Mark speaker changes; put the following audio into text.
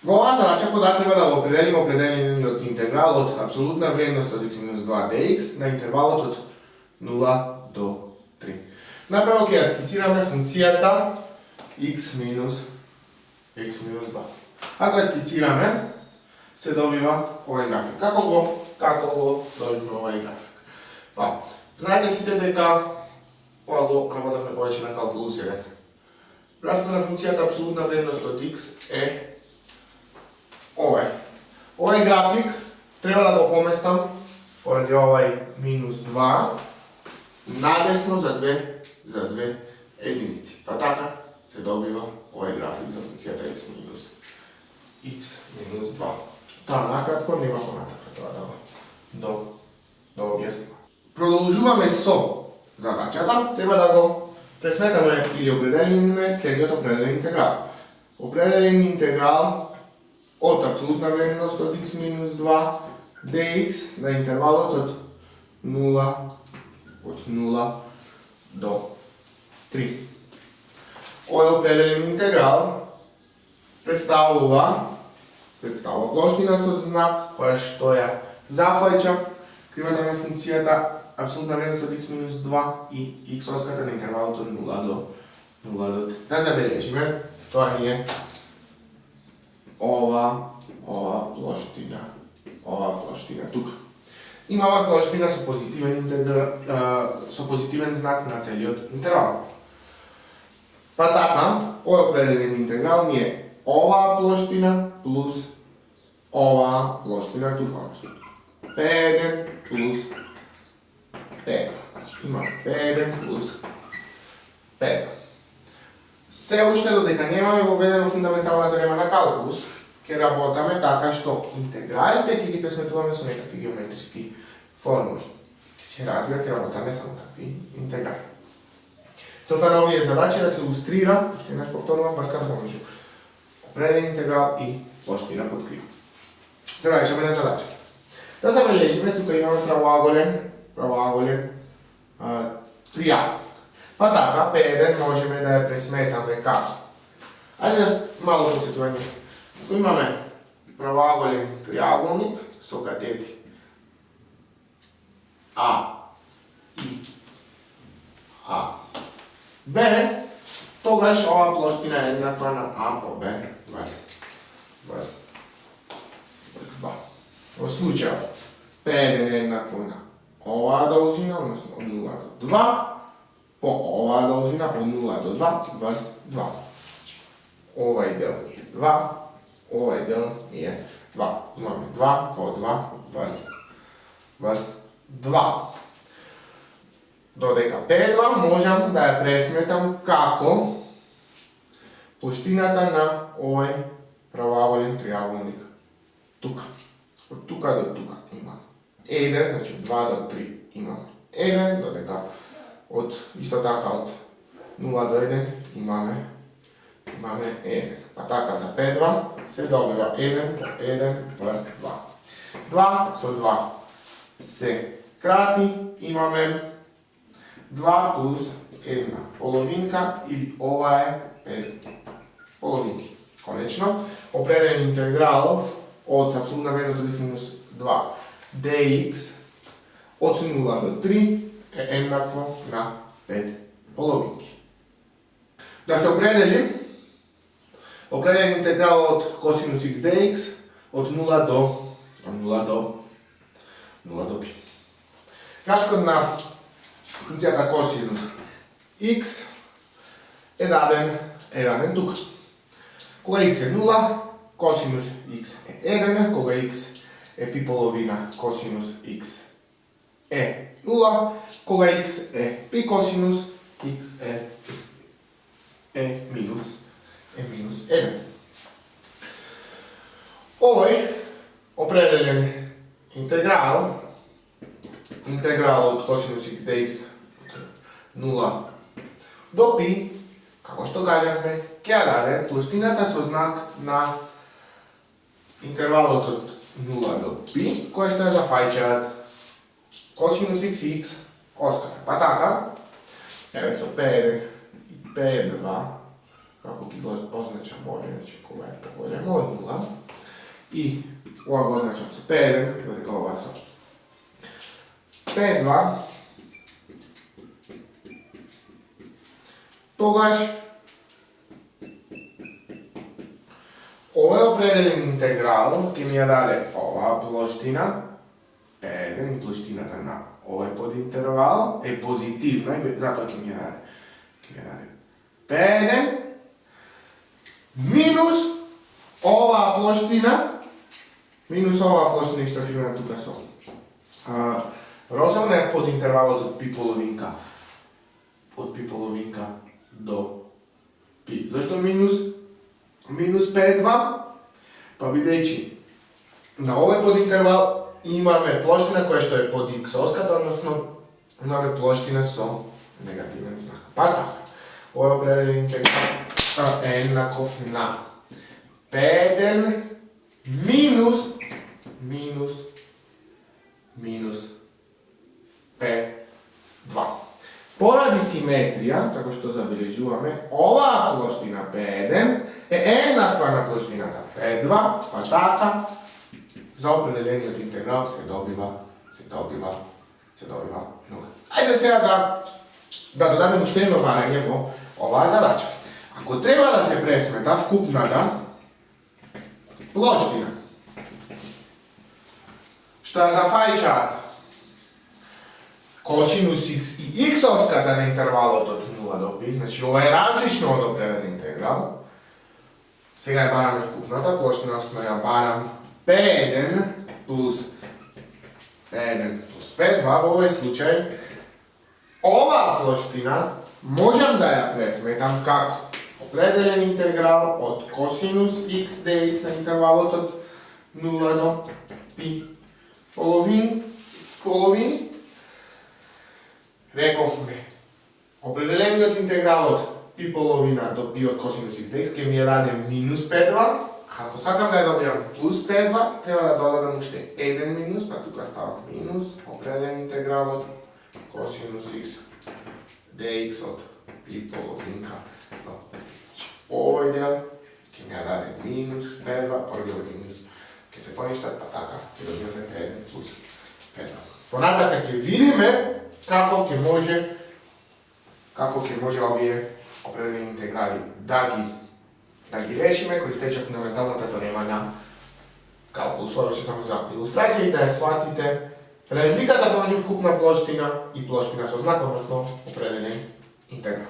Speaker 1: Ова задача подат треба да го определиме определениот интеграл од апсолутна вредност од x минус 2 dx на интервалот од 0 до 3. Направо ќе ја скицираме функцијата x минус 2. Ако ја скицираме, се добива овој график. Како го добивме овој график? Па, знаете сите дека ова го работевме повеќе на калкулус 1. Графикот на функцијата апсолутна вредност од x е овој. Овој график треба да го поместам поради овој минус 2 надесно за две единици. Па така се добива овој график за функцијата x минус 2. Тоа накратко, нема понатака тоа да објасним. Продолжуваме со задачата, треба да го пресметаме или определиме следниот определен интеграл. Определен интеграл од апсолутна вредност од x минус 2 dx на интервалот од 0 до 3. Овој определен интеграл представува плоштина со знак која што ја зафаќа кривата на функцијата апсолутна вредност од x минус 2 и x-оската на интервалот од 0 до 3. Да забележиме, тоа ни е ова плоштина тука. Имаме плоштина со позитивен знак на целиот интервал. Па така, овој определен интеграл ни е оваа плоштина плюс оваа плоштина тука. P1 плюс P2. Имаме P1 плюс P2. Се уште додека немаме воведено фундаментална теорема на калкулус, ќе работаме така што интегралите ќе ги пресметуваме со некакви геометриски формули. Ќе се разбира, ќе работаме само такви интеграли. Целта на овие задачи е да се илустрира, уште еднаш повторувам, врската помеѓу определен интеграл и плоштина под крива. Се враќаме на задача. Да забележиме, тука имаме правоаголен триъгълник. Па така, P1 можеме да ја пресметаме како. Ајде да мало подсетување. Тука имаме правоаголен триъгълник со катети А и А, Б, тогаш оваа плоштина е еднаква на А по Б врз 2. Во случајот P1 е еднакво на оваа должина, односно од 0 до 2, по оваа должина од 0 до 2 врз 2. Овај дел ни е 2, овај дел ни е 2. Имаме 2 по 2 врз 2. Додека P2 можам да ја пресметам како плоштината на овој правоаголен триъгълник тука. Од тука до тука имам 1, значи 2 до 3 имам 1, додека исто така од 0 до 1 имаме 1. Па така за P2 се добива 1 по 1 врз 2. 2 со 2 се крати, имаме 2 плюс 1 половинка или ова е 5 половинки. Конечно, определен интеграл од апсолутна вредност од x минус 2 dx од 0 до 3 е еднакво на 5 половинки. Да се определен интеграл од косинус x dx од 0 до π. Графикот на функцијата косинус x е даден тука. Кога x е 0, косинус x е 1, кога x е π половина, косинус x е 0, кога x е π косинус x е минус 1. Овој определен интеграл од косинус x dx од 0 до π, како што кажавме, ќе ја даде плоштината со знак на интервалот од 0 до π, која што ја зафаќаат косинус x и x оската. Па така, еве со P1 и P2 kako gi označam ovdje, znači koja je pogoljena od 0. I ovako označam su P1, glede kao ova su P2, togaž ovo je opredeljen integral, ki mi je dale ova ploština, P1, ploština na ovaj podinterval, je pozitivna, zato ki mi je dale P1 minus ova ploština što imam tukaj s ovom. Rozhodno je podinterval od pi polovinka do pi. Zašto minus P2? Pa videći, na ovaj podinterval imame ploština koja što je pod x oskat, odnosno imame ploština s negativan znak. Pa tako, ovo je opredeljen integral jednakov na P1 minus P2. Poradi simetrija, kako što zabilježujeme, ova ploština P1 je jednakva na ploština P2, pa taka, za opredeljenje od integral se dobiva 0. Ajde se da dodam ušteno varanje ova zadaća. Ako treba da se presme ta vkupna ploština, šta zafajčat kosinus x i x oskaca na intervalu od 0 do pi, znači ovo je različno od opredeljen integral. Сега je barame vkupната ploština, odnosno ja baram P1 plus P2, v ovaj slučaj ova ploština možem da ja presmetam kako? Opredeljen integral od kosinus x dx na intervalu od 0 do pi polovini. Rekao mi, opredeljenje od integrala od pi polovina do pi od kosinus x dx, ki mi je rade minus P2. Ako sakam da je dobijam plus P2, treba da dodam ušte 1 minus, pa tukaj stavim minus, opredeljen integral od kosinus x dx od pi polovinka do pi. Ovaj del, ki mi je rade minus P2, prvi od minus, ki se poništa, pa taka, ki dobijam P1 plus P2. Ponatak, ki vidime, kako ki može ovije opredeljeni integrali da gi rešime, koristeći fundamentalno teorema na kalkulusu. Ovo će samo za ilustracije i da je shvatite razlika da može vkupna ploština i ploština sa znakom, odnosno opredeljen integral.